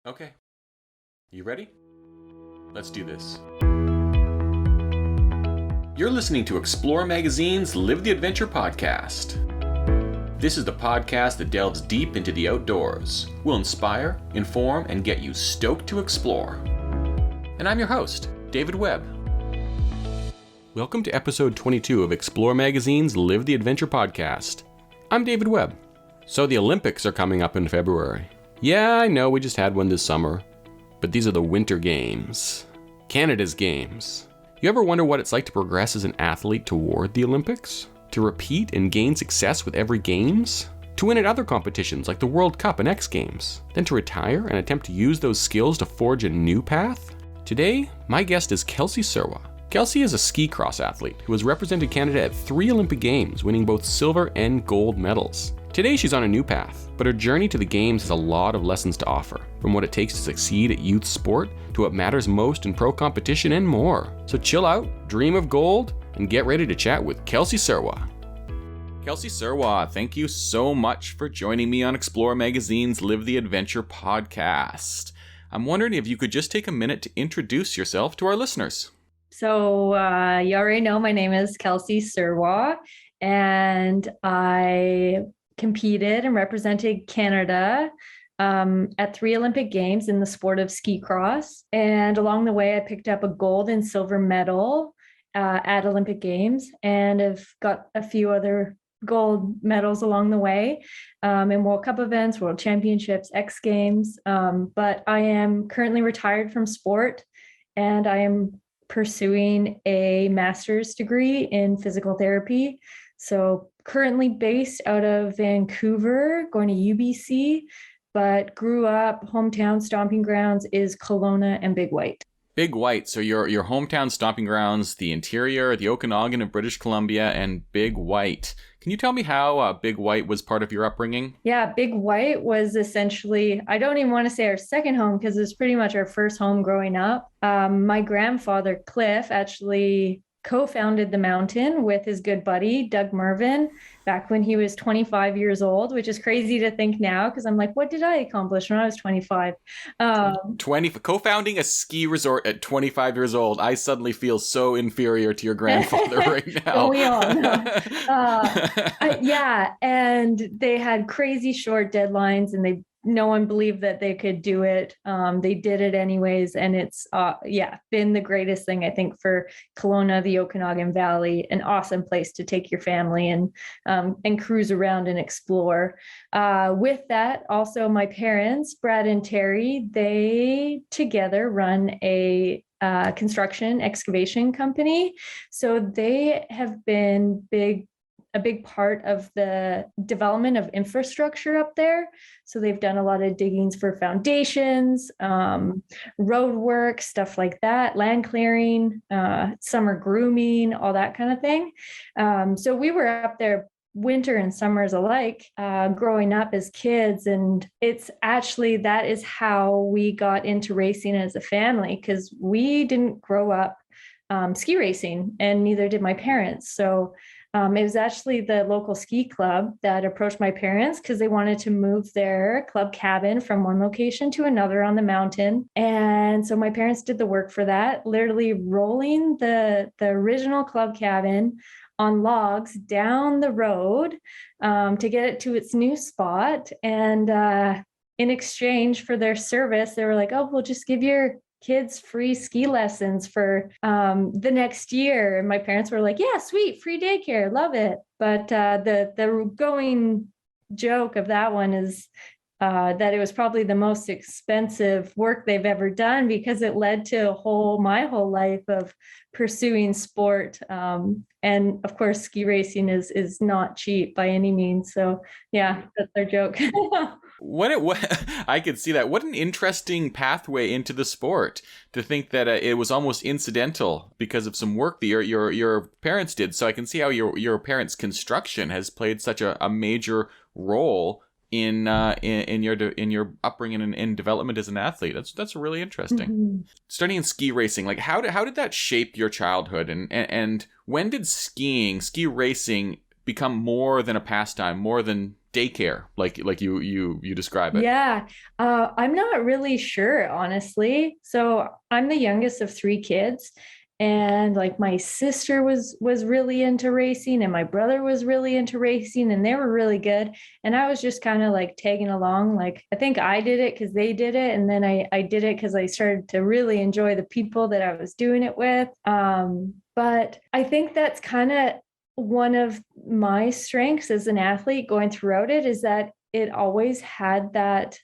Okay. You ready? Let's do this. You're listening to Explore Magazine's Live the Adventure podcast. This is the podcast that delves deep into the outdoors, will inspire, inform, and get you stoked to explore. And I'm your host, David Webb. Welcome to episode 22 of Explore Magazine's Live the Adventure podcast. I'm David Webb. So the Olympics are coming up in February. Yeah, I know we just had one this summer, but these are the Winter Games. Canada's Games. You ever wonder what it's like to progress as an athlete toward the Olympics? To repeat and gain success with every Games? To win at other competitions like the World Cup and X Games? Then to retire and attempt to use those skills to forge a new path? Today, my guest is Kelsey Serwa. Kelsey is a ski cross athlete who has represented Canada at 3 Olympic Games, winning both silver and gold medals. Today she's on a new path, but her journey to the Games has a lot of lessons to offer, from what it takes to succeed at youth sport to what matters most in pro competition and more. So chill out, dream of gold, and get ready to chat with Kelsey Serwa. Kelsey Serwa, thank you so much for joining me on Explore Magazine's Live the Adventure podcast. I'm wondering if you could just take a minute to introduce yourself to our listeners. So you already know my name is Kelsey Serwa, and I competed and represented Canada at 3 Olympic Games in the sport of ski cross. And along the way, I picked up a gold and silver medal at Olympic Games, and I've got a few other gold medals along the way in World Cup events, World Championships, X Games. But I am currently retired from sport, and I am pursuing a master's degree in physical therapy. So currently based out of Vancouver, going to UBC, but grew up, hometown stomping grounds is Kelowna and Big White. Big White, so your hometown stomping grounds, the interior, the Okanagan of British Columbia, and Big White. Can you tell me how Big White was part of your upbringing? Yeah, Big White was essentially, I don't even want to say our second home because it was pretty much our first home growing up. My grandfather, Cliff, actually co-founded the mountain with his good buddy, Doug Mervin, back when he was 25 years old, which is crazy to think now because I'm like, what did I accomplish when I was 25? 20 co-founding a ski resort at 25 years old. I suddenly feel so inferior to your grandfather right now. We all know. Yeah, and they had crazy short deadlines, and no one believed that they could do it. They did it anyways, and it's been the greatest thing, I think, for Kelowna, the Okanagan Valley, an awesome place to take your family and cruise around and explore. With that, also my parents, Brad and Terry, they together run a construction excavation company. So they have been a big part of the development of infrastructure up there. So they've done a lot of diggings for foundations, road work, stuff like that, land clearing, summer grooming, all that kind of thing. So we were up there winter and summers alike, growing up as kids. And it's actually, that is how we got into racing as a family, because we didn't grow up ski racing, and neither did my parents. So it was actually the local ski club that approached my parents because they wanted to move their club cabin from one location to another on the mountain. And so my parents did the work for that, literally rolling the original club cabin on logs down the road to get it to its new spot. And in exchange for their service, they were like, oh, we'll just give your kids free ski lessons for the next year. And my parents were like, yeah, sweet, free daycare, love it. But the going joke of that one is that it was probably the most expensive work they've ever done, because it led to my whole life of pursuing sport. And of course, ski racing is not cheap by any means. So yeah, that's their joke. I could see that. What an interesting pathway into the sport, to think that it was almost incidental because of some work that your parents did. So I can see how your parents' construction has played such a major role in your upbringing and development as an athlete. That's really interesting. Mm-hmm. Starting in ski racing, like how did that shape your childhood, and when did ski racing become more than a pastime, more than daycare, like you describe it? Yeah, I'm not really sure, honestly. So I'm the youngest of three kids, and like my sister was really into racing, and my brother was really into racing, and they were really good. And I was just kind of like tagging along. Like I think I did it because they did it, and then I did it because I started to really enjoy the people that I was doing it with. But I think that's kind of one of my strengths as an athlete going throughout it, is that it always had that,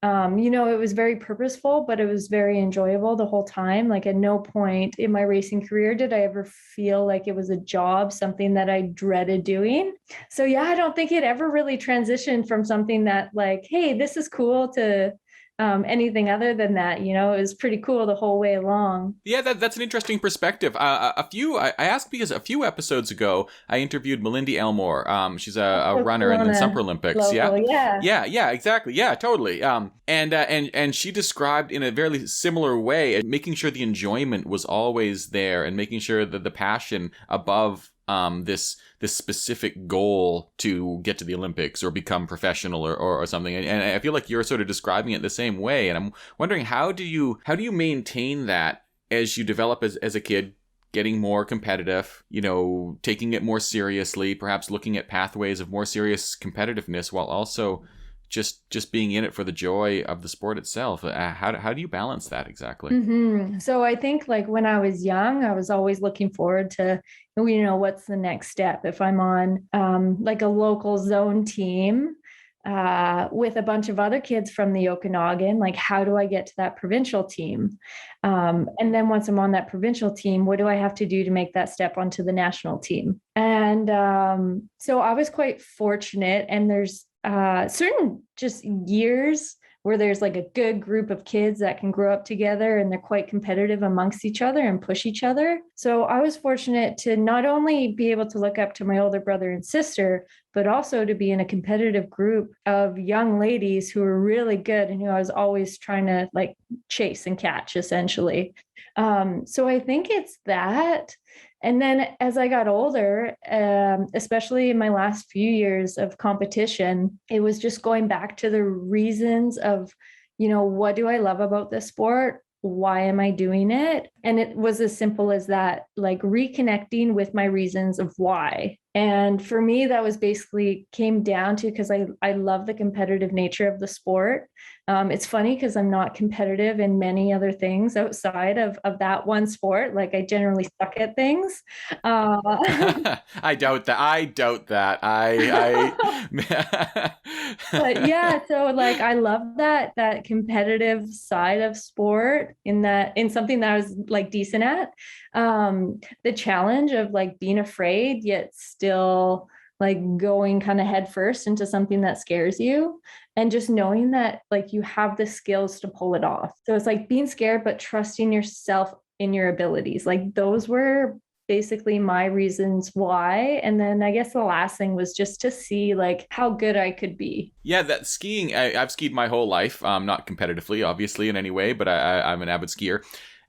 it was very purposeful, but it was very enjoyable the whole time. Like at no point in my racing career did I ever feel like it was a job, something that I dreaded doing. So yeah, I don't think it ever really transitioned from something that like, hey, this is cool, to anything other than that. It was pretty cool the whole way along. Yeah, that's an interesting perspective. I asked because a few episodes ago I interviewed Melindy Elmore. She's a runner in the Summer Olympics. Local, yeah. Yeah, exactly. Yeah, totally. And she described in a very similar way, making sure the enjoyment was always there, and making sure that the passion above this specific goal to get to the Olympics or become professional or something. And I feel like you're sort of describing it the same way. And I'm wondering, how do you maintain that as you develop as a kid, getting more competitive, taking it more seriously, perhaps looking at pathways of more serious competitiveness, while also just being in it for the joy of the sport itself? How do you balance that exactly? Mm-hmm. So I think like when I was young, I was always looking forward to, what's the next step? If I'm on like a local zone team with a bunch of other kids from the Okanagan, like how do I get to that provincial team? And then once I'm on that provincial team, what do I have to do to make that step onto the national team? And so I was quite fortunate, and there's certain just years where there's like a good group of kids that can grow up together, and they're quite competitive amongst each other and push each other. So I was fortunate to not only be able to look up to my older brother and sister, but also to be in a competitive group of young ladies who were really good and who I was always trying to like chase and catch, essentially. So I think it's that. And then as I got older, especially in my last few years of competition, it was just going back to the reasons of, what do I love about this sport? Why am I doing it? And it was as simple as that, like reconnecting with my reasons of why. And for me, that was basically came down to, because I love the competitive nature of the sport. It's funny because I'm not competitive in many other things outside of that one sport. Like I generally suck at things. I doubt that. But yeah, so like I love that competitive side of sport, in something that I was like decent at. The challenge of like being afraid yet still like going kind of head first into something that scares you, and just knowing that like you have the skills to pull it off. So it's like being scared but trusting yourself in your abilities. Like those were basically my reasons why. And then I guess the last thing was just to see like how good I could be. Yeah, that skiing, I've skied my whole life, not competitively, obviously, in any way, but I'm an avid skier.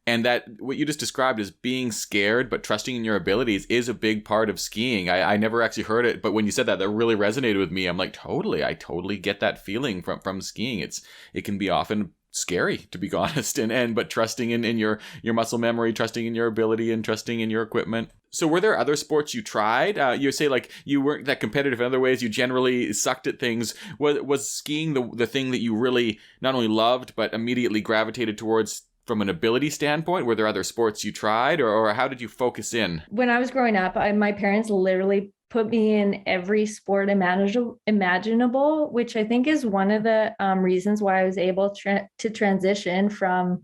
And that what you just described as being scared but trusting in your abilities is a big part of skiing. I never actually heard it, but when you said that really resonated with me. I'm like, I totally get that feeling from skiing. It can be often scary, to be honest, but trusting in your muscle memory, trusting in your ability, and trusting in your equipment. So were there other sports you tried? You say like you weren't that competitive in other ways, you generally sucked at things. Was skiing the thing that you really not only loved but immediately gravitated towards from an ability standpoint? Were there other sports you tried, or how did you focus in? When I was growing up, my parents literally put me in every sport imaginable, which I think is one of the reasons why I was able to transition from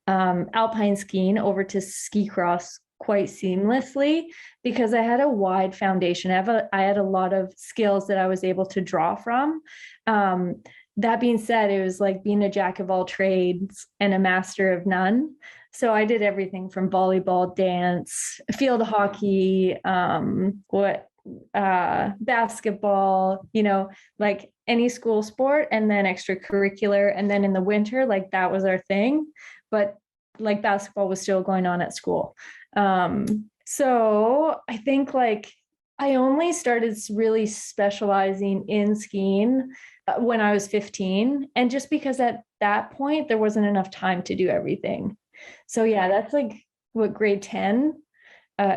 alpine skiing over to ski cross quite seamlessly, because I had a wide foundation. I had a lot of skills that I was able to draw from. That being said, it was like being a jack of all trades and a master of none. So I did everything from volleyball, dance, field hockey, basketball, like any school sport, and then extracurricular. And then in the winter, like that was our thing. But like basketball was still going on at school. So I think like I only started really specializing in skiing when I was 15. And just because at that point, there wasn't enough time to do everything. So yeah, that's like what grade 10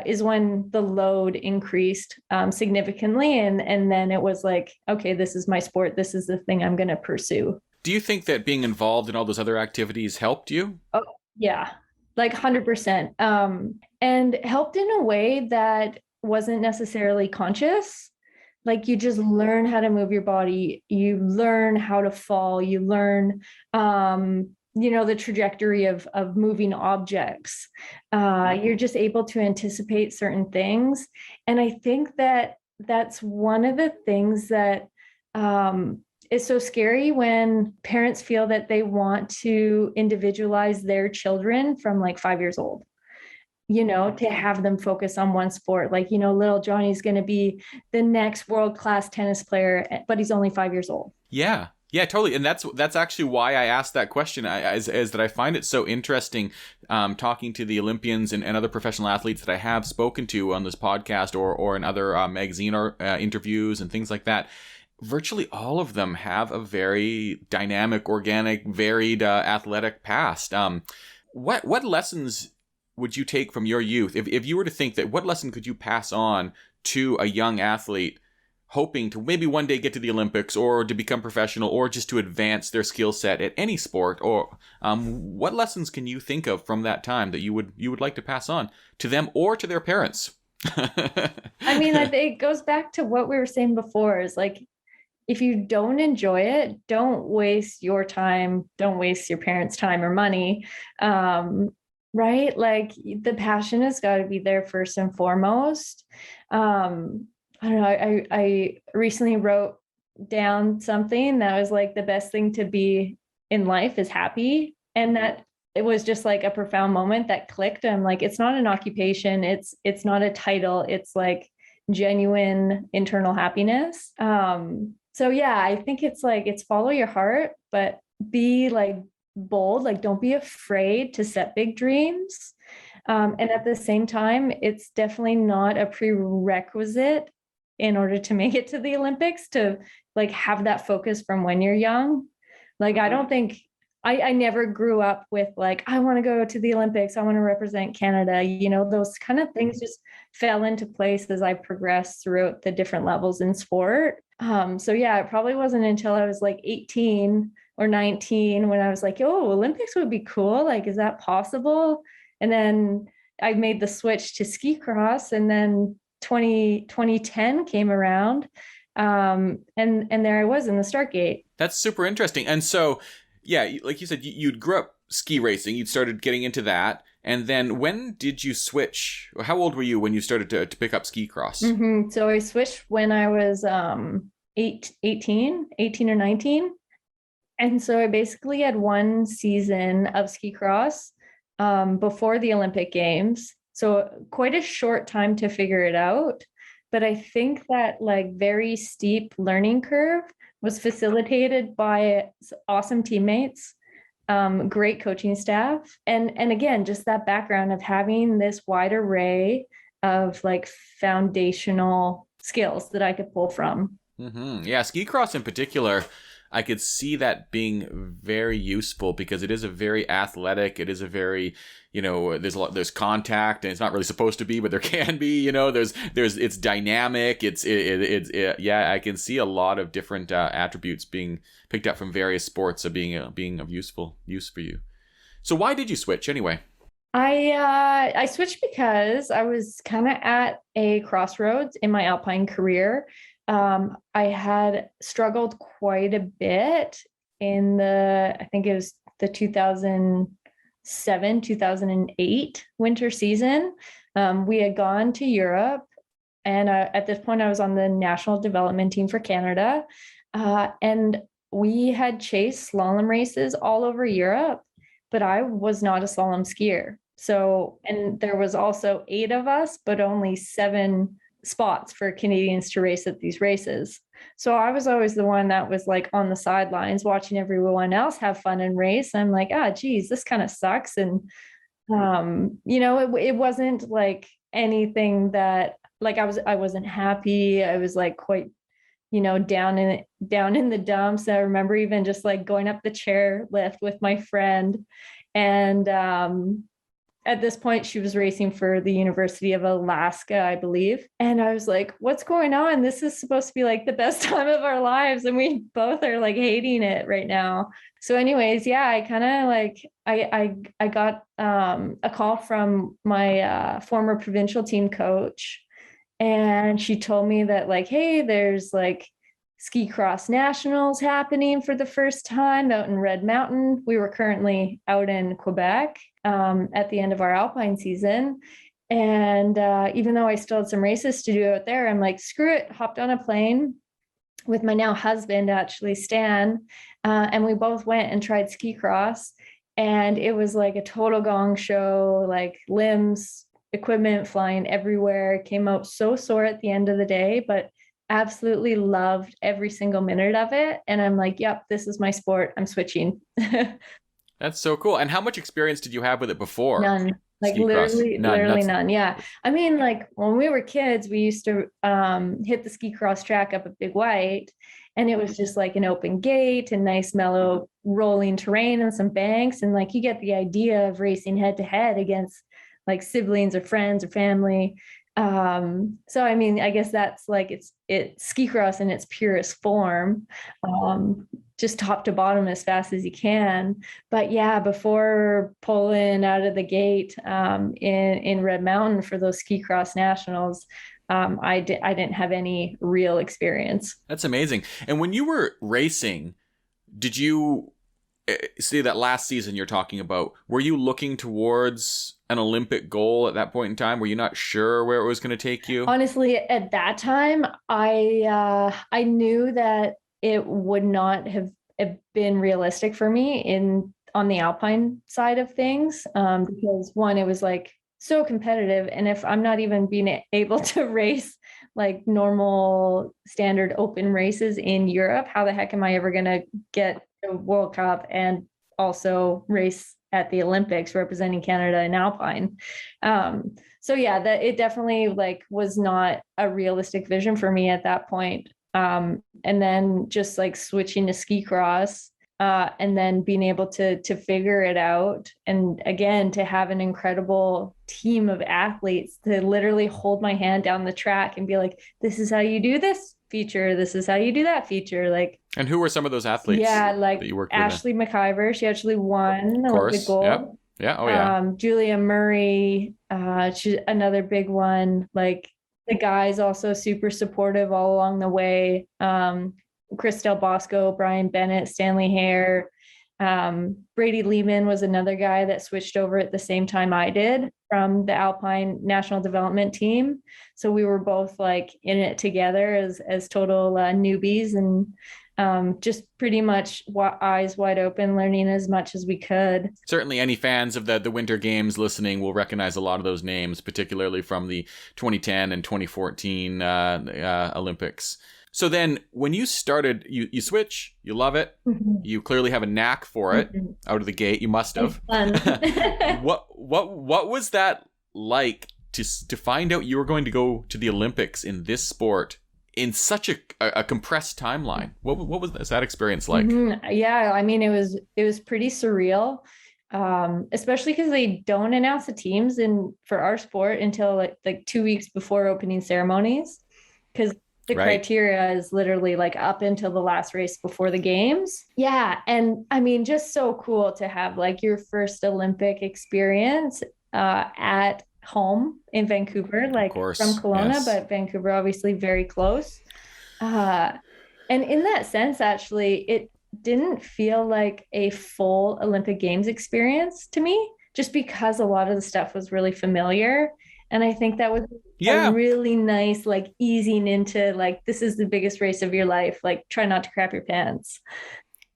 is when the load increased significantly. And then it was like, okay, this is my sport. This is the thing I'm going to pursue. Do you think that being involved in all those other activities helped you? Oh, yeah, like 100%. And helped in a way that wasn't necessarily conscious. Like you just learn how to move your body, you learn how to fall, you learn, the trajectory of moving objects. You're just able to anticipate certain things. And I think that that's one of the things that is so scary when parents feel that they want to individualize their children from like 5 years old, to have them focus on one sport. Like, little Johnny's going to be the next world-class tennis player, but he's only 5 years old. Yeah. Yeah, totally. And that's actually why I asked that question, is that I find it so interesting talking to the Olympians and other professional athletes that I have spoken to on this podcast or in other magazine or interviews and things like that. Virtually all of them have a very dynamic, organic, varied athletic past. What lessons would you take from your youth? If you were to think that, what lesson could you pass on to a young athlete hoping to maybe one day get to the Olympics or to become professional or just to advance their skill set at any sport? Or what lessons can you think of from that time that you would like to pass on to them or to their parents? I mean, it goes back to what we were saying before, is like, if you don't enjoy it, don't waste your time, don't waste your parents' time or money. Right? Like the passion has got to be there first and foremost. I don't know. I recently wrote down something that was like, the best thing to be in life is happy. And that it was just like a profound moment that clicked. I'm like, it's not an occupation. It's not a title. It's like genuine internal happiness. So yeah, I think it's follow your heart, but be like bold, like don't be afraid to set big dreams. And at the same time, it's definitely not a prerequisite in order to make it to the Olympics to like have that focus from when you're young. Like, I don't think I never grew up with like, I want to go to the Olympics, I want to represent Canada. Those kind of things just fell into place as I progressed throughout the different levels in sport. So yeah, it probably wasn't until I was like 18 or 19 when I was like, oh, Olympics would be cool. Like, is that possible? And then I made the switch to ski cross, and then 2010 came around. And there I was in the start gate. That's super interesting. And so, yeah, like you said, you'd grew up ski racing. You'd started getting into that. And then when did you switch? How old were you when you started to pick up ski cross? Mm-hmm. So I switched when I was 18 or 19. And so I basically had one season of ski cross before the Olympic Games. So quite a short time to figure it out. But I think that like very steep learning curve was facilitated by awesome teammates, great coaching staff. And again, just that background of having this wide array of like foundational skills that I could pull from. Mm-hmm. Yeah, ski cross in particular, I could see that being very useful because it is a very athletic, it is a very, there's contact, and it's not really supposed to be, but there can be, it's dynamic, yeah, I can see a lot of different attributes being picked up from various sports of being of use for you. So why did you switch anyway? I switched because I was kind of at a crossroads in my alpine career. I had struggled quite a bit in I think it was the 2007, 2008 winter season. We had gone to Europe, and at this point I was on the national development team for Canada. And we had chased slalom races all over Europe, but I was not a slalom skier. So, and there was also 8 of us, but only 7 spots for Canadians to race at these races. So I was always the one that was like on the sidelines watching everyone else have fun and race. I'm like, geez, this kind of sucks. And, it wasn't like anything that like I wasn't happy. I was like quite, down in the dumps. I remember even just like going up the chair lift with my friend. And at this point, she was racing for the University of Alaska, I believe. And I was like, what's going on? This is supposed to be like the best time of our lives. And we both are like hating it right now. So anyways, yeah, I kind of like, I got a call from my former provincial team coach. And she told me that like, hey, there's like ski cross nationals happening for the first time out in Red Mountain. We were currently out in Quebec at the end of our alpine season. And even though I still had some races to do out there, I'm like, screw it, hopped on a plane with my now husband, actually, Stan. And we both went and tried ski cross. And it was like a total gong show, like limbs, equipment flying everywhere. Came out so sore at the end of the day, but absolutely loved every single minute of it. And I'm like, yep, this is my sport. I'm switching. That's so cool. And how much experience did you have with it before? None. Like Ski cross? literally none. Yeah. I mean, like when we were kids, we used to hit the ski cross track up at Big White, and it was just like an open gate and nice mellow rolling terrain and some banks. And like you get the idea of racing head to head against like siblings or friends or family. So I mean, I guess that's like it's ski cross in its purest form, just top to bottom as fast as you can. But yeah, before pulling out of the gate in Red Mountain for those ski cross nationals, I didn't have any real experience. That's amazing. And when you were racing, did you see that last season you're talking about, were you looking towards an Olympic goal at that point in time? Were you not sure where it was going to take you? Honestly, at that time, I knew that it would not have been realistic for me on the alpine side of things, because one, it was like so competitive, and if I'm not even being able to race like normal standard open races in Europe, how the heck am I ever going to get a World Cup and also race at the Olympics representing Canada in alpine? So yeah, that it definitely like was not a realistic vision for me at that point. And then just like switching to ski cross, and then being able to figure it out. And again, to have an incredible team of athletes to literally hold my hand down the track and be like, this is how you do this feature. This is how you do that feature. Like, and who were some of those athletes? Yeah, like that you worked Ashley with? McIver. She actually won the Olympic gold. Yep. Yeah. Oh yeah. Julia Murray, she's another big one. Like the guys also super supportive all along the way. Chris Del Bosco, Brian Bennett, Stanley Hare, Brady Lehman was another guy that switched over at the same time I did from the Alpine National Development Team. So we were both like in it together as total newbies, and just pretty much eyes wide open, learning as much as we could. Certainly any fans of the Winter Games listening will recognize a lot of those names, particularly from the 2010 and 2014 Olympics. So then when you started, you switch, you love it. Mm-hmm. You clearly have a knack for it. Mm-hmm. Out of the gate. You must have. What was that like to find out you were going to go to the Olympics in this sport in such a compressed timeline? What was that experience like? Mm-hmm. Yeah, I mean, it was pretty surreal, especially because they don't announce the teams for our sport until like 2 weeks before opening ceremonies, because the criteria is literally like up until the last race before the games. Yeah. And I mean, just so cool to have like your first Olympic experience at home in Vancouver, like from Kelowna, yes. But Vancouver, obviously very close. And in that sense, actually, it didn't feel like a full Olympic Games experience to me, just because a lot of the stuff was really familiar. And I think that was a really nice, like easing into like, this is the biggest race of your life. Like, try not to crap your pants.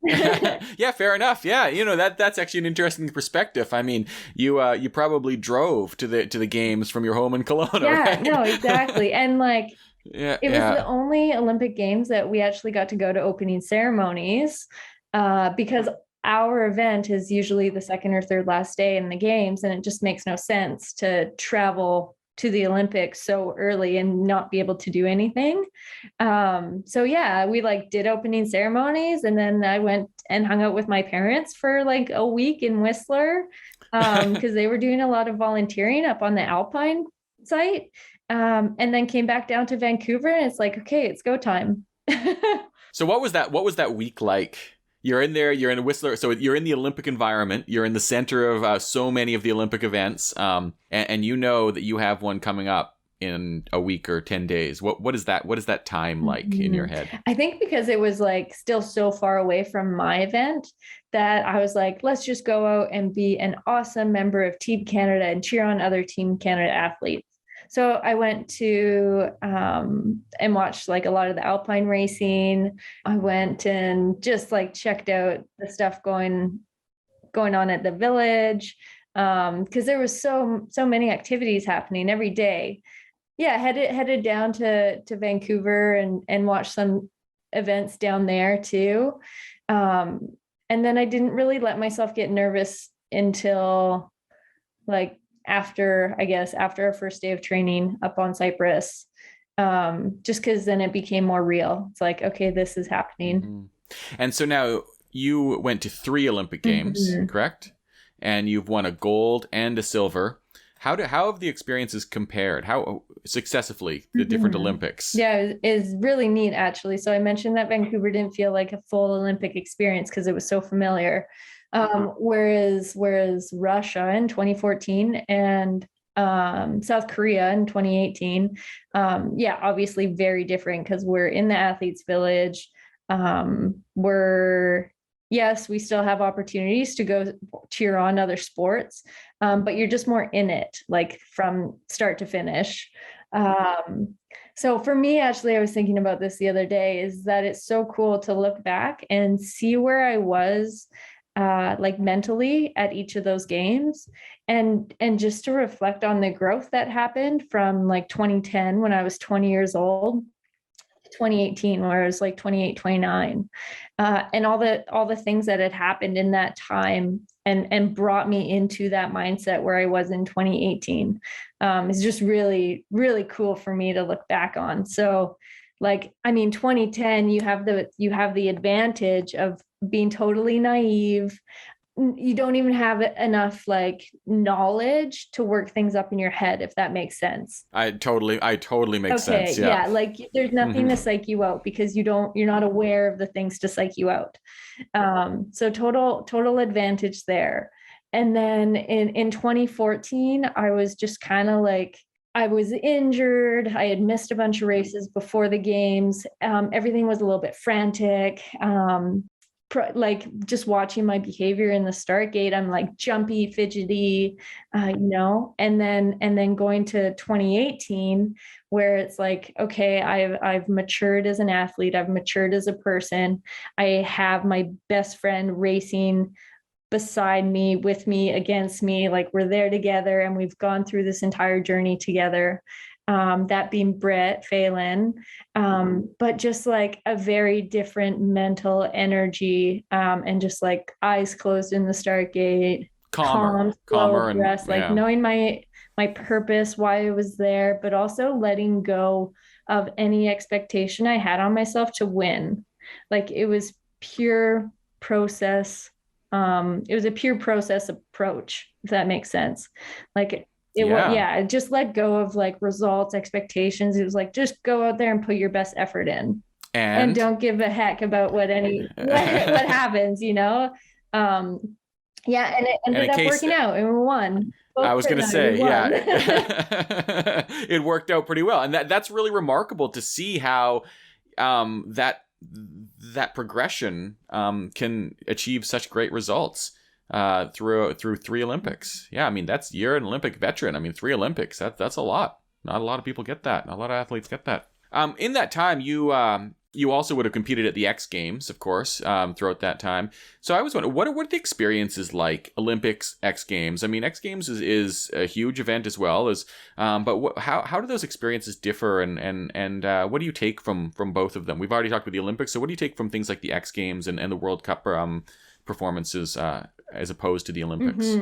Yeah, fair enough. Yeah, that's actually an interesting perspective. I mean, you probably drove to the games from your home in Kelowna. Yeah, right? No, exactly. And like, it was the only Olympic Games that we actually got to go to opening ceremonies, because our event is usually the second or third last day in the games, and it just makes no sense to travel to the Olympics so early and not be able to do anything. So yeah, we like did opening ceremonies, and then I went and hung out with my parents for like a week in Whistler, because they were doing a lot of volunteering up on the Alpine site. And then came back down to Vancouver, and it's like, okay, it's go time. So what was that week like? You're in there, you're in Whistler, so you're in the Olympic environment, you're in the center of so many of the Olympic events, and you know that you have one coming up in a week or 10 days. What is that time like in your head? I think because it was like still so far away from my event that I was like, let's just go out and be an awesome member of Team Canada and cheer on other Team Canada athletes. So I went to and watched like a lot of the Alpine racing. I went and just like checked out the stuff going on at the village, because there was so many activities happening every day. Yeah, headed down to Vancouver and watched some events down there too. And then I didn't really let myself get nervous until like after our first day of training up on Cyprus, just because then it became more real. It's like, okay, this is happening. Mm-hmm. And so now you went to 3 Olympic Games, correct? And you've won a gold and a silver. How have the experiences compared? How successively the different Olympics? Yeah, it's really neat actually. So I mentioned that Vancouver didn't feel like a full Olympic experience because it was so familiar. Whereas Russia in 2014 and South Korea in 2018, obviously very different because we're in the athletes village. We still have opportunities to go cheer on other sports, but you're just more in it, like from start to finish. So for me, actually, I was thinking about this the other day, is that it's so cool to look back and see where I was like mentally at each of those games, and just to reflect on the growth that happened from like 2010 when I was 20 years old, 2018 where I was like 28, 29, and all the things that had happened in that time and brought me into that mindset where I was in 2018, is just really, really cool for me to look back on. So like, I mean, 2010, you have the advantage of being totally naive. You don't even have enough like knowledge to work things up in your head, if that makes sense. I totally makes sense. Yeah. Like there's nothing to psych you out because you're not aware of the things to psych you out. So total advantage there. And then in 2014, I was just kind of like, I was injured. I had missed a bunch of races before the games. Everything was a little bit frantic. Like just watching my behavior in the start gate, I'm like jumpy, fidgety, and then going to 2018 where it's like, okay, I've matured as an athlete. I've matured as a person. I have my best friend racing beside me, with me, against me, like we're there together and we've gone through this entire journey together. That being Brett Phelan, but just like a very different mental energy, and just like eyes closed in the start gate, calm, breath, like knowing my purpose, why I was there, but also letting go of any expectation I had on myself to win. Like it was pure process. It was a pure process approach, if that makes sense. Like just let go of like results, expectations. It was like, just go out there and put your best effort in and don't give a heck about what happens, and it ended up working out and we won. I was going to say, it worked out pretty well. And that's really remarkable to see how that progression can achieve such great results through 3 Olympics. Yeah, I mean, you're an Olympic veteran. I mean, 3 Olympics, that's a lot. Not a lot of people get that. Not a lot of athletes get that. In that time, you also would have competed at the X Games, of course, throughout that time. So I was wondering, what are the experiences like? Olympics, X Games. I mean, X Games is a huge event as well as, but how do those experiences differ, and what do you take from both of them? We've already talked about the Olympics, so what do you take from things like the X Games and the World Cup performances as opposed to the Olympics?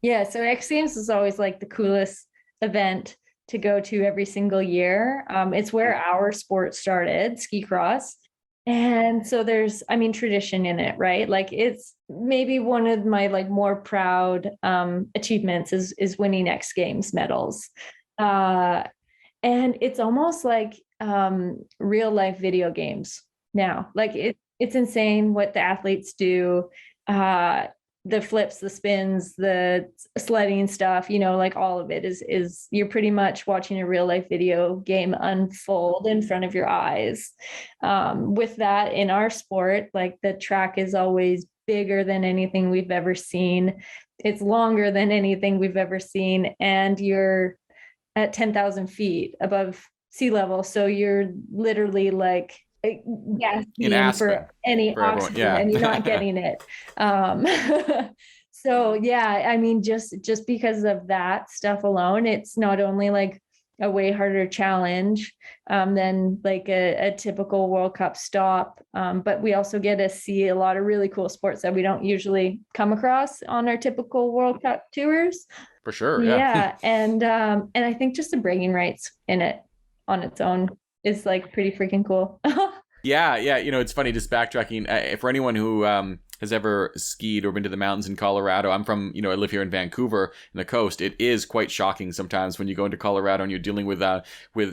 Yeah, so X Games is always like the coolest event to go to every single year. It's where our sport started, ski cross. And so there's, I mean, tradition in it, right? Like it's maybe one of my like more proud achievements is winning X Games medals. And it's almost like real life video games now. Like it's insane what the athletes do. The flips, the spins, the sledding stuff, like all of it is you're pretty much watching a real life video game unfold in front of your eyes. With that in our sport, like the track is always bigger than anything we've ever seen. It's longer than anything we've ever seen. And you're at 10,000 feet above sea level. So you're literally like gasping for any for oxygen, yeah. and you're not getting it. So yeah, I mean, just because of that stuff alone, it's not only like a way harder challenge than like a typical World Cup stop, but we also get to see a lot of really cool sports that we don't usually come across on our typical World Cup tours. For sure, yeah. And I think just the bragging rights in it on its own is like pretty freaking cool. Yeah. It's funny, just backtracking. For anyone who has ever skied or been to the mountains in Colorado, I'm from, I live here in Vancouver in the coast. It is quite shocking sometimes when you go into Colorado and you're dealing with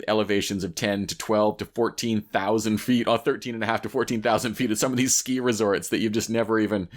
elevations of 10 to 12 to 14,000 feet, or 13.5 to 14,000 feet at some of these ski resorts that you've just never even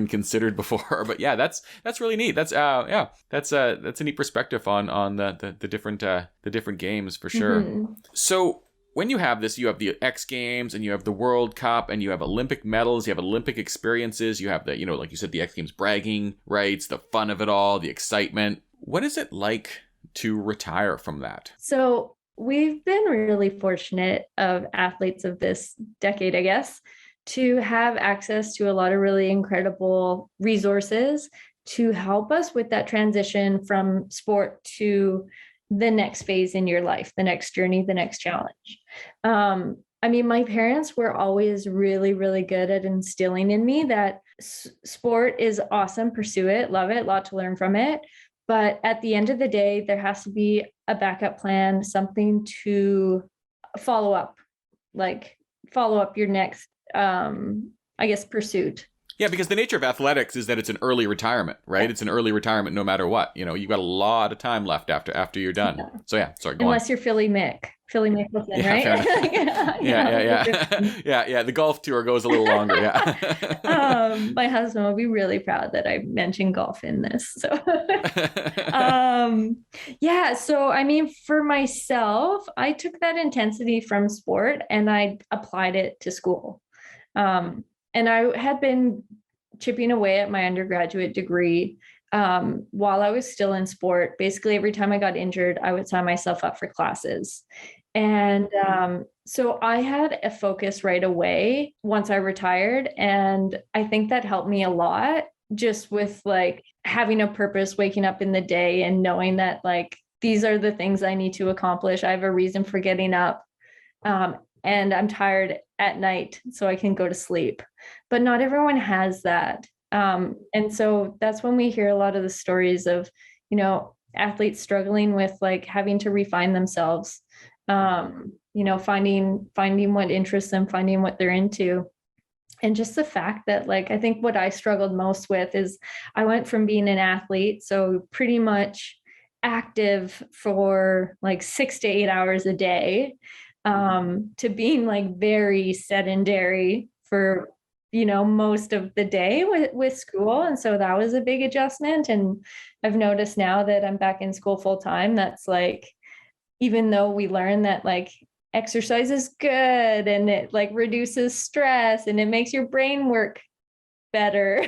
considered before. But yeah, that's really neat. That's that's a neat perspective on the different games for sure. Mm-hmm. So when you have this, you have the X Games and you have the World Cup and you have Olympic medals, you have Olympic experiences, you have the, like you said, the X Games bragging rights, the fun of it all, the excitement. What is it like to retire from that? So we've been really fortunate of athletes of this decade, I guess, to have access to a lot of really incredible resources to help us with that transition from sport to the next phase in your life, the next journey, the next challenge. I mean, my parents were always really, really good at instilling in me that sport is awesome, pursue it, love it, a lot to learn from it. But at the end of the day, there has to be a backup plan, something to follow up your next, I guess, pursuit. Yeah, because the nature of athletics is that it's an early retirement, right? Yeah. It's an early retirement no matter what. You've got a lot of time left after you're done. Yeah. So yeah, sorry, go Unless on. You're Philly Mickelson, right? Yeah. The golf tour goes a little longer, yeah. My husband will be really proud that I mentioned golf in this. So so I mean, for myself, I took that intensity from sport and I applied it to school. And I had been chipping away at my undergraduate degree while I was still in sport. Basically, every time I got injured, I would sign myself up for classes. And so I had a focus right away once I retired. And I think that helped me a lot, just with like having a purpose, waking up in the day and knowing that like, these are the things I need to accomplish. I have a reason for getting up. And I'm tired at night so I can go to sleep. But not everyone has that. And so that's when we hear a lot of the stories of, athletes struggling with like having to refine themselves, finding what interests them, finding what they're into. And just the fact that like, I think what I struggled most with is I went from being an athlete, so pretty much active for like 6 to 8 hours a day, to being like very sedentary for, most of the day with school. And so that was a big adjustment. And I've noticed now that I'm back in school full time, that's like, even though we learn that like exercise is good and it like reduces stress and it makes your brain work better,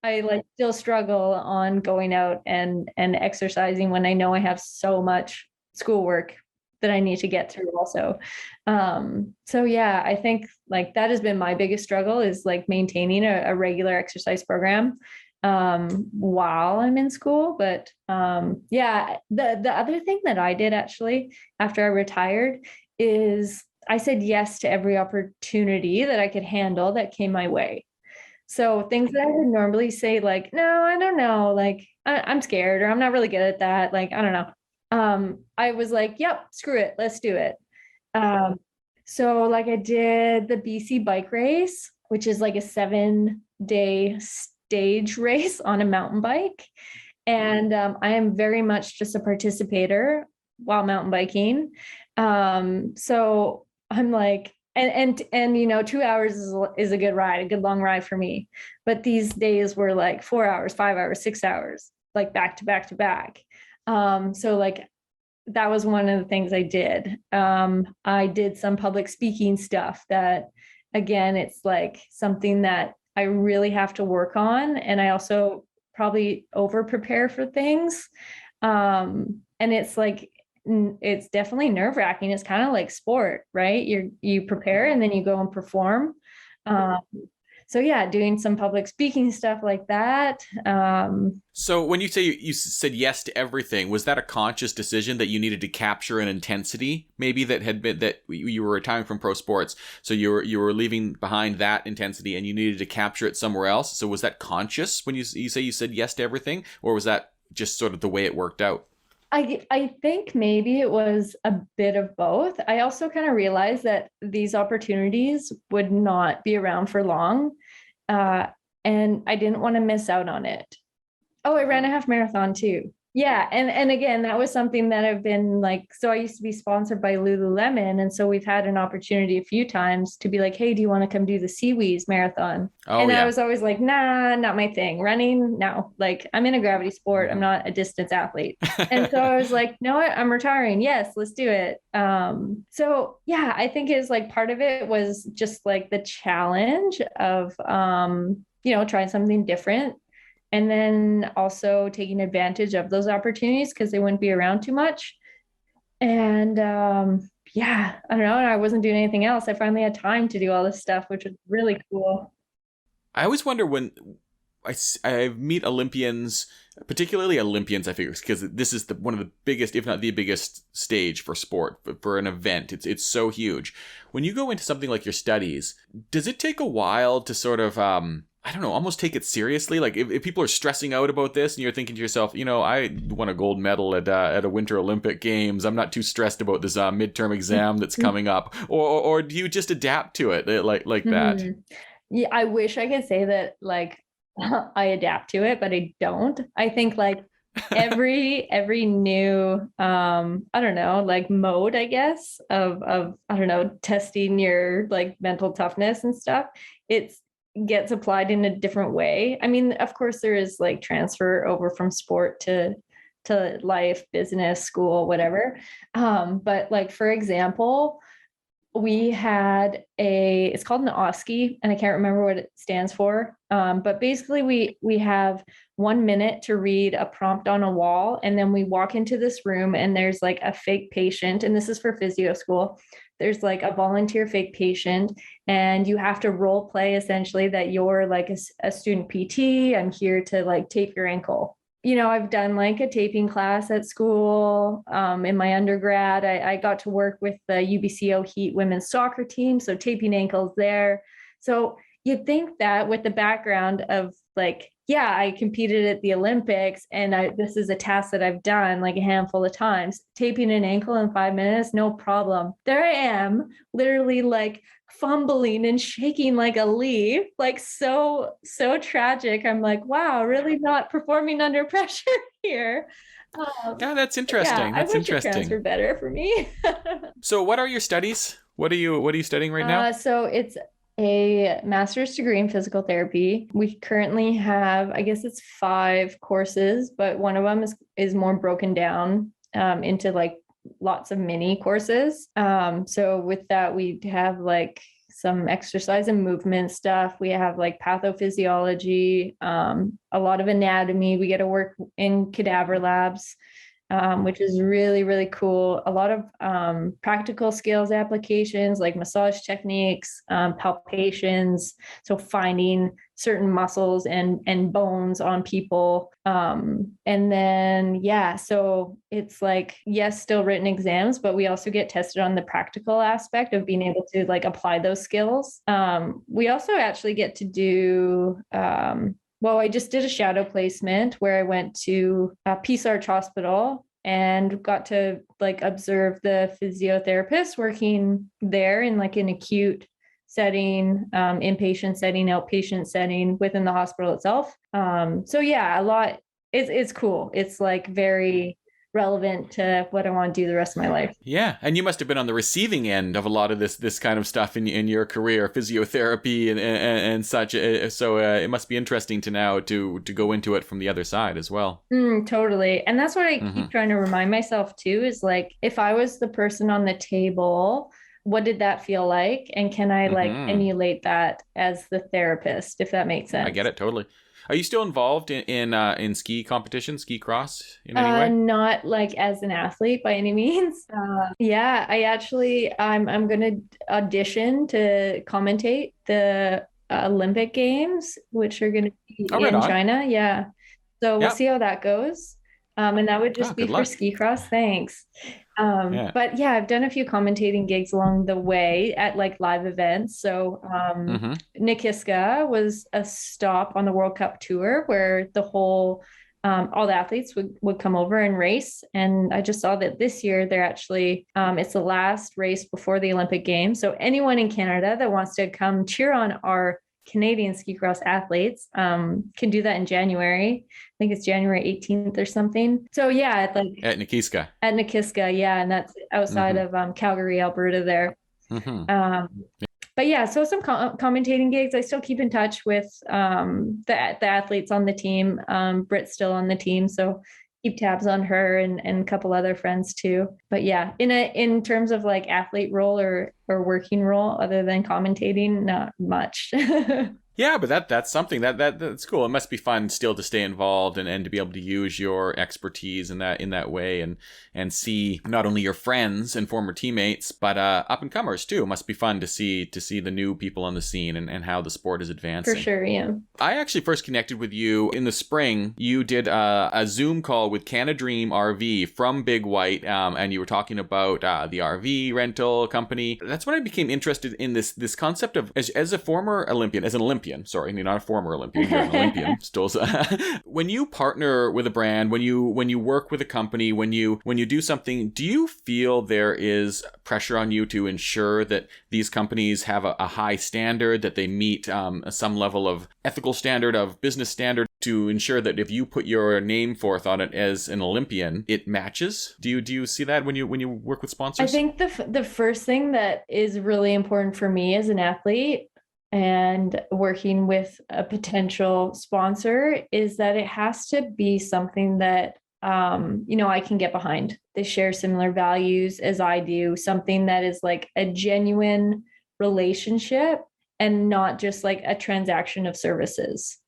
I like still struggle on going out and exercising when I know I have so much schoolwork that I need to get through also. So yeah, I think like that has been my biggest struggle, is like maintaining a regular exercise program while I'm in school. But the other thing that I did actually after I retired is I said yes to every opportunity that I could handle that came my way. So things that I would normally say like, no, I don't know, like I'm scared, or I'm not really good at that. Like, I don't know. I was like, yep, screw it, let's do it. So like I did the BC bike race, which is like a 7-day stage race on a mountain bike. And I am very much just a participator while mountain biking. So I'm like, and 2 hours is a good ride, a good long ride for me. But these days were like 4 hours, 5 hours, 6 hours, like back to back to back. So like that was one of the things I did. I did some public speaking stuff that, again, it's like something that I really have to work on. And I also probably over prepare for things. And it's like, it's definitely nerve wracking. It's kind of like sport, right? You prepare and then you go and perform. Um, so yeah, doing some public speaking stuff like that. So when you say you said yes to everything, was that a conscious decision that you needed to capture an intensity, maybe that had been that you were retiring from pro sports, so you were leaving behind that intensity and you needed to capture it somewhere else? So was that conscious when you say you said yes to everything, or was that just sort of the way it worked out? I think maybe it was a bit of both. I also kind of realized that these opportunities would not be around for long. Uh, and I didn't want to miss out on it. Oh, I ran a half marathon too. Yeah, and again, that was something that I've been like, so I used to be sponsored by Lululemon, and so we've had an opportunity a few times to be like, hey, do you want to come do the Seawees marathon? Oh And I yeah. was always like, nah, not my thing. Running, no. Like I'm in a gravity sport. I'm not a distance athlete. And so I was like, no, what? I'm retiring. Yes, let's do it. So yeah, I think it's like part of it was just like the challenge of trying something different, and then also taking advantage of those opportunities because they wouldn't be around too much. And yeah, I don't know. I wasn't doing anything else. I finally had time to do all this stuff, which was really cool. I always wonder when I meet Olympians, particularly Olympians, I figure, because this is one of the biggest, if not the biggest stage for sport, for an event. It's so huge. When you go into something like your studies, does it take a while to sort of, I don't know, almost take it seriously? Like if people are stressing out about this and you're thinking to yourself, I won a gold medal at a Winter Olympic Games. I'm not too stressed about this midterm exam that's coming up. Or do you just adapt to it like that? Mhm. Yeah, I wish I could say that like I adapt to it, but I don't. I think like every new I don't know, like mode, I guess, of I don't know, testing your like mental toughness and stuff, it's gets applied in a different way. I mean, of course there is like transfer over from sport to life, business, school, whatever. But like for example, we had it's called an OSCE, and I can't remember what it stands for. But basically we have 1 minute to read a prompt on a wall, and then we walk into this room and there's like a fake patient, and this is for physio school. There's like a volunteer fake patient, and you have to role play essentially that you're like a student PT. I'm here to like tape your ankle. I've done like a taping class at school. In my undergrad, I got to work with the UBCO Heat women's soccer team, so taping ankles there. So you'd think that with the background of like, yeah, I competed at the Olympics, and this is a task that I've done like a handful of times. Taping an ankle in 5 minutes, no problem. There I am, literally like fumbling and shaking like a leaf, like so tragic. I'm like, wow, really not performing under pressure here. Yeah, that's Yeah, interesting. I That's wish it interesting. transferred better for me. So, what are your studies? What are you studying right now? So it's a master's degree in physical therapy. We currently have, I guess it's 5 courses, but one of them is more broken down into like lots of mini courses. So with that, we have like some exercise and movement stuff. We have like pathophysiology, a lot of anatomy. We get to work in cadaver labs, which is really, really cool. A lot of practical skills applications like massage techniques, palpations. So finding certain muscles and bones on people. And then, yeah, so it's like, yes, still written exams, but we also get tested on the practical aspect of being able to like apply those skills. We also actually get to do, well, I just did a shadow placement where I went to Peace Arch Hospital, and got to like observe the physiotherapist working there in like an acute setting, inpatient setting, outpatient setting within the hospital itself. So yeah, a lot. It's cool. It's like very relevant to what I want to do the rest of my life. Yeah, and you must have been on the receiving end of a lot of this kind of stuff in your career, physiotherapy and such. So it must be interesting to now to go into it from the other side as well. Totally. And that's what I keep trying to remind myself too, is like, if I was the person on the table, what did that feel like? And can I like emulate that as the therapist, if that makes sense? I get it totally. Are you still involved in ski competition, ski cross in any way? Not like as an athlete by any means. Yeah, I'm going to audition to commentate the Olympic Games, which are going to be in China. Yeah. So we'll see how that goes. And that would just be for ski cross. Thanks. But yeah, I've done a few commentating gigs along the way at like live events. So Nikiska was a stop on the World Cup tour where the whole all the athletes would come over and race. And I just saw that this year they're actually it's the last race before the Olympic Games. So anyone in Canada that wants to come cheer on our Canadian ski cross athletes can do that in January. I think it's January 18th or something. So yeah, like at Nikiska. Yeah, and that's outside of Calgary, Alberta there. But yeah, so some commentating gigs. I still keep in touch with the athletes on the team. Britt's still on the team, so keep tabs on her and a couple other friends too. But yeah, in terms of like athlete role or working role other than commentating, not much. Yeah, but that's something that's cool. It must be fun still to stay involved and to be able to use your expertise in that way and see not only your friends and former teammates, but up and comers too. It must be fun to see the new people on the scene and how the sport is advancing. For sure, yeah. I actually first connected with you in the spring. You did a Zoom call with Canadream RV from Big White, and you were talking about the RV rental company. That's when I became interested in this concept of as a former Olympian, as an Olympian. Sorry, you're not a former Olympian. You're an Olympian. Still, when you partner with a brand, when you work with a company, when you do something, do you feel there is pressure on you to ensure that these companies have a high standard, that they meet some level of ethical standard, of business standard, to ensure that if you put your name forth on it as an Olympian, it matches? Do you see that when you work with sponsors? I think the first thing that is really important for me as an athlete and working with a potential sponsor is that it has to be something that I can get behind. They share similar values as I do, something that is like a genuine relationship and not just like a transaction of services.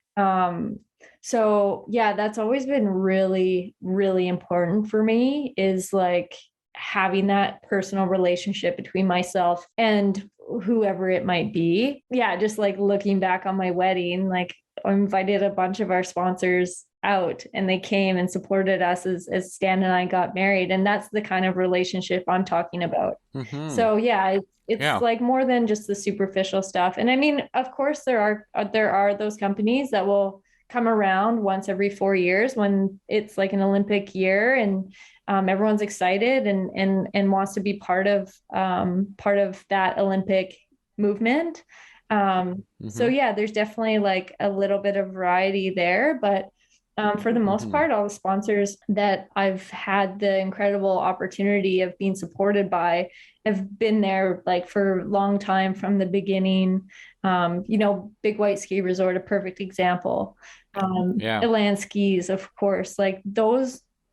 So yeah, that's always been really, really important for me, is like having that personal relationship between myself and whoever it might be. Yeah, just like looking back on my wedding, like I invited a bunch of our sponsors out and they came and supported us as Stan and I got married. And that's the kind of relationship I'm talking about. So yeah, it's like more than just the superficial stuff. And I mean, of course there are those companies that will come around once every 4 years when it's like an Olympic year and everyone's excited and wants to be part of that Olympic movement. So yeah, there's definitely like a little bit of variety there, but for the most part, all the sponsors that I've had the incredible opportunity of being supported by have been there like for a long time from the beginning. Big White Ski Resort, a perfect example. Elan Skis, of course, like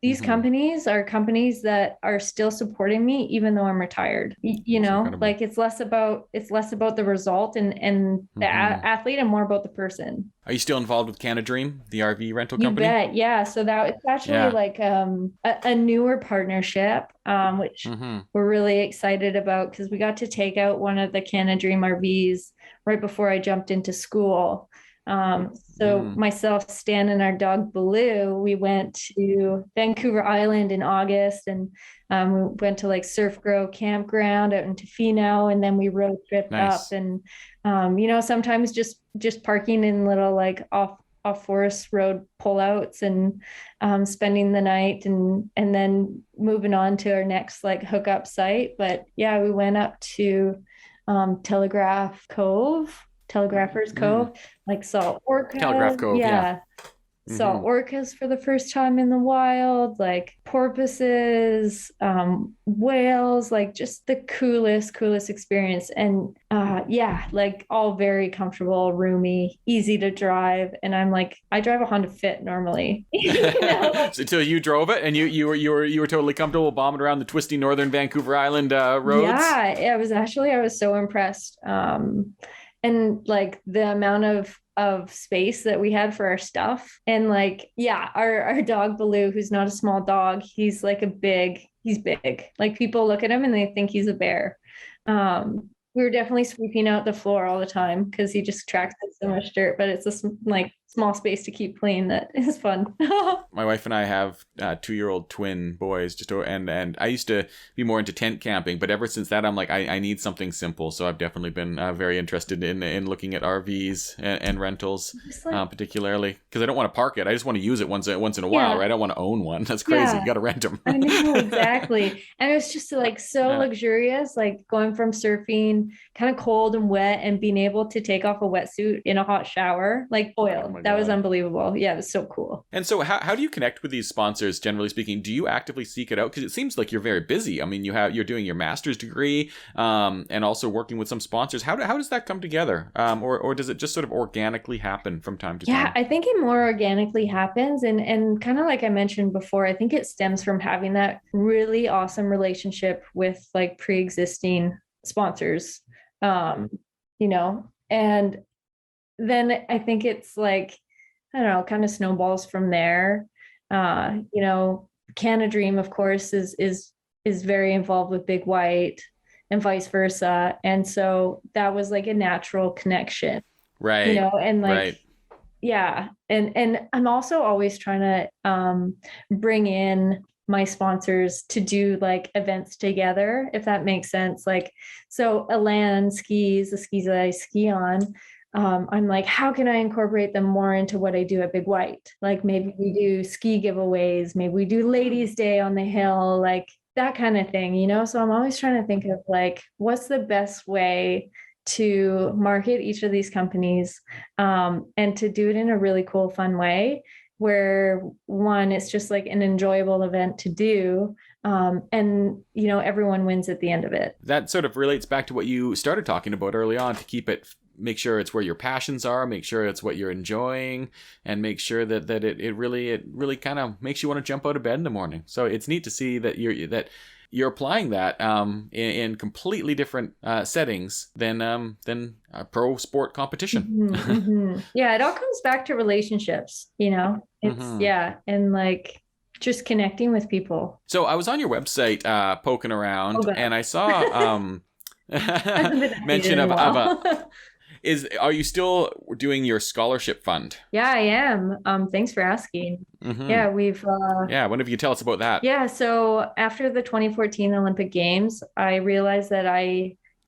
these companies are companies that are still supporting me even though I'm retired. Like it's less about the result and the athlete and more about the person. Are you still involved with Canadream, the RV rental company? You bet. Yeah. So that it's actually like a newer partnership, which we're really excited about because we got to take out one of the Canadream RVs right before I jumped into school. So myself, Stan, and our dog Baloo, we went to Vancouver Island in August and we went to like Surf Grow campground out in Tofino, and then we road tripped up and sometimes just parking in little like off Forest Road pullouts and spending the night and then moving on to our next like hookup site. But yeah, we went up to Telegrapher's Cove, like saw Telegraph orcas. Cove, yeah. Yeah. Saw orcas for the first time in the wild, like porpoises, whales, like just the coolest experience. And yeah, like all very comfortable, roomy, easy to drive. And I'm like, I drive a Honda Fit normally. So until you drove it and you were totally comfortable bombing around the twisty northern Vancouver Island roads. Yeah, I was so impressed. And like the amount of space that we had for our stuff. And like, yeah, our dog Baloo, who's not a small dog, he's big. Like people look at him and they think he's a bear. We were definitely sweeping out the floor all the time because he just tracks up so much dirt, but it's a like small space to keep clean that is fun. My wife and I have 2-year-old twin boys, and I used to be more into tent camping, but ever since that I'm like I need something simple. So I've definitely been very interested in looking at RVs and rentals, particularly because I don't want to park it. I just want to use it once in a while, right? I don't want to own one. That's crazy. Yeah. You got to rent them. I know, exactly. And it was just like so luxurious, like going from surfing kind of cold and wet and being able to take off a wetsuit in a hot shower, like boiled. That was unbelievable. Yeah, it was so cool. And so how do you connect with these sponsors, generally speaking? Do you actively seek it out? Because it seems like you're very busy. I mean, you're doing your master's degree and also working with some sponsors. How does that come together? Or does it just sort of organically happen from time to time? Yeah, I think it more organically happens. And kind of like I mentioned before, I think it stems from having that really awesome relationship with like pre-existing sponsors, you know, and then I think it's like, I don't know, kind of snowballs from there. You know, Canada Dream, of course, is very involved with Big White and vice versa. And so that was like a natural connection. Right. You know, and like, right. Yeah. And I'm also always trying to bring in my sponsors to do like events together, if that makes sense. Like, so Elan skis, the skis that I ski on, I'm like, how can I incorporate them more into what I do at Big White? Like maybe we do ski giveaways, maybe we do ladies' day on the hill, like that kind of thing, you know? So I'm always trying to think of like, what's the best way to market each of these companies and to do it in a really cool, fun way where one, it's just like an enjoyable event to do. And, you know, everyone wins at the end of it. That sort of relates back to what you started talking about early on, to keep it, make sure it's where your passions are, make sure it's what you're enjoying, and make sure that it really kind of makes you want to jump out of bed in the morning. So it's neat to see that you're applying that in completely different settings than a pro sport competition. Mm-hmm, mm-hmm. Yeah, it all comes back to relationships, you know. It's and like just connecting with people. So I was on your website poking around, and I saw mention of a. Are you still doing your scholarship fund? Yeah, I am. Thanks for asking. Mm-hmm. Yeah, we've. When have you tell us about that? Yeah, so after the 2014 Olympic Games, I realized that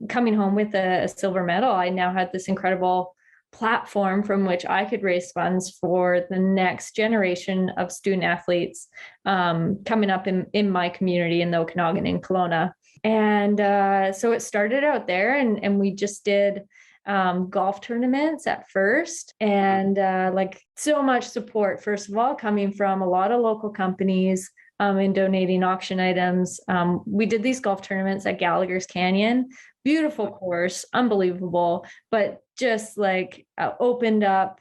coming home with a silver medal, I now had this incredible platform from which I could raise funds for the next generation of student athletes coming up in my community in the Okanagan in Kelowna. And so it started out there, and we just did golf tournaments at first, and like so much support, first of all, coming from a lot of local companies in donating auction items. We did these golf tournaments at Gallagher's Canyon, beautiful course, unbelievable, but just like opened up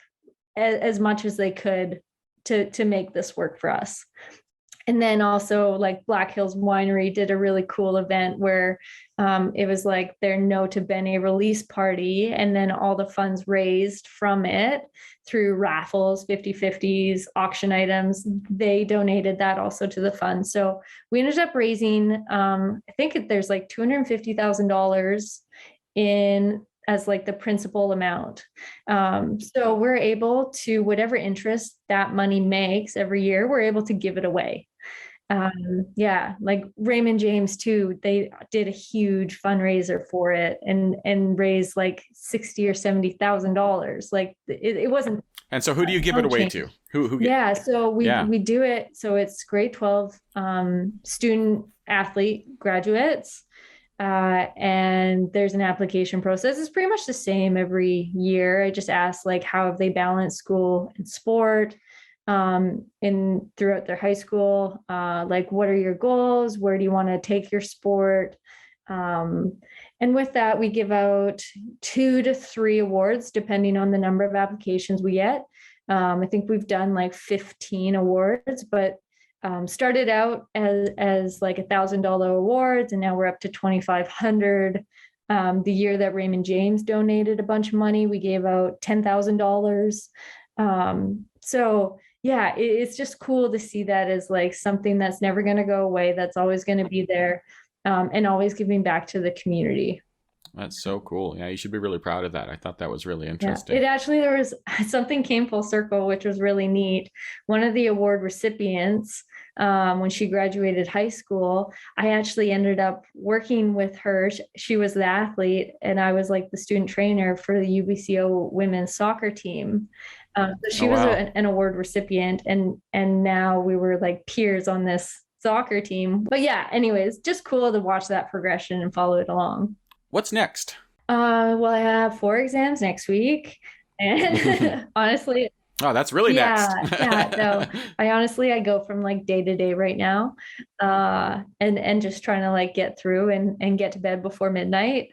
as much as they could to make this work for us. And then also like Black Hills Winery did a really cool event where it was like their No to Bene release party. And then all the funds raised from it through raffles, 50/50s, auction items, they donated that also to the fund. So we ended up raising, I think there's like $250,000 in as like the principal amount. So we're able to, whatever interest that money makes every year, we're able to give it away. Yeah, like Raymond James too, they did a huge fundraiser for it and raised like $60,000 or $70,000. Like it wasn't And so who do you give it away to? Who yeah, so yeah. we do it. So it's grade 12 student athlete graduates. And there's an application process. It's pretty much the same every year. I just ask like how have they balanced school and sport in throughout their high school. Like what are your goals? Where do you want to take your sport? And with that, we give out 2 to 3 awards depending on the number of applications we get. I think we've done like 15 awards, but started out as like $1,000 awards, and now we're up to 2,500. The year that Raymond James donated a bunch of money, we gave out $10,000. So yeah, it's just cool to see that as like something that's never going to go away, that's always going to be there, and always giving back to the community. That's so cool. Yeah, you should be really proud of that. I thought that was really interesting. Yeah, it actually, there was something came full circle, which was really neat. One of the award recipients, when she graduated high school, I actually ended up working with her. She was the athlete, and I was like the student trainer for the UBCO women's soccer team. So she was an award recipient, and now we were like peers on this soccer team. But yeah, anyways, just cool to watch that progression and follow it along. What's next? Well, I have 4 exams next week, and honestly, oh, that's really next. Yeah. So I go from like day to day right now, and just trying to like get through and get to bed before midnight.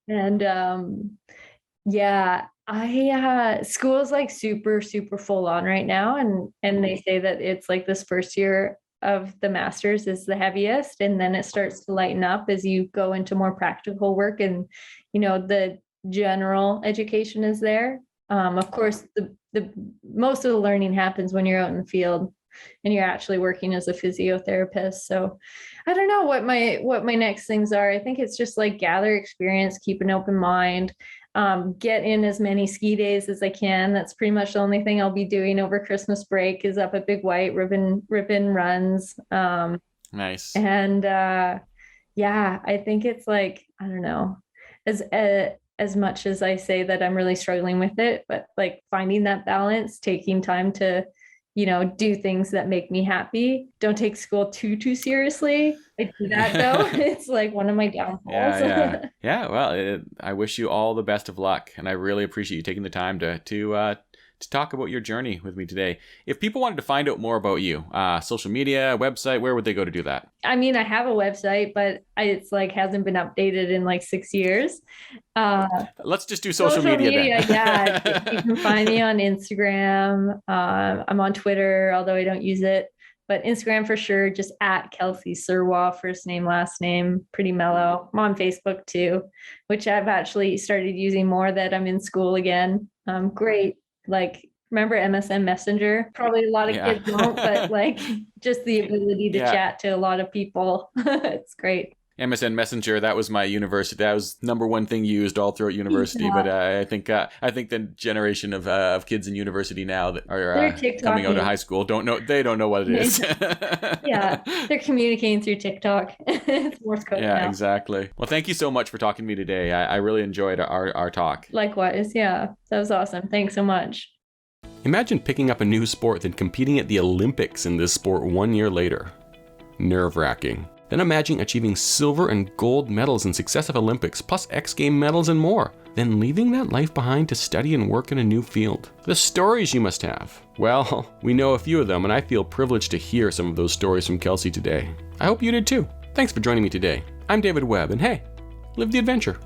And yeah, school's like super full on right now, and they say that it's like this first year of the master's is the heaviest, and then it starts to lighten up as you go into more practical work, and the general education is there. Of course, the most of the learning happens when you're out in the field and you're actually working as a physiotherapist. So I don't know what my next things are. I think it's just like gather experience, keep an open mind, get in as many ski days as I can. That's pretty much the only thing I'll be doing over Christmas break is up at Big White ribbon runs. Nice. And yeah, I think it's like, I don't know, as much as I say that I'm really struggling with it, but like finding that balance, taking time to do things that make me happy. Don't take school too seriously. I do that though. It's like one of my downfalls. Yeah. Well, I wish you all the best of luck, and I really appreciate you taking the time to talk about your journey with me today. If people wanted to find out more about you, social media, website, where would they go to do that? I mean, I have a website, but it's like hasn't been updated in like 6 years. Let's just do social media then. Yeah, you can find me on Instagram. I'm on Twitter, although I don't use it, but Instagram for sure, just at Kelsey Serwa, first name, last name, pretty mellow. I'm on Facebook too, which I've actually started using more that I'm in school again. Great. Like, remember MSN Messenger? Probably a lot of kids don't, but like just the ability to chat to a lot of people. It's great. MSN Messenger, that was my university. That was number one thing used all throughout university. Yeah. But I think the generation of kids in university now that are coming out of high school don't know what it is. Yeah, they're communicating through TikTok. It's Morse code now. Exactly. Well, thank you so much for talking to me today. I really enjoyed our talk. Likewise, yeah, that was awesome. Thanks so much. Imagine picking up a new sport, then competing at the Olympics in this sport 1 year later. Nerve-wracking. Then imagine achieving silver and gold medals in successive Olympics, plus X Game medals and more. Then leaving that life behind to study and work in a new field. The stories you must have. Well, we know a few of them, and I feel privileged to hear some of those stories from Kelsey today. I hope you did too. Thanks for joining me today. I'm David Webb, and hey, live the adventure.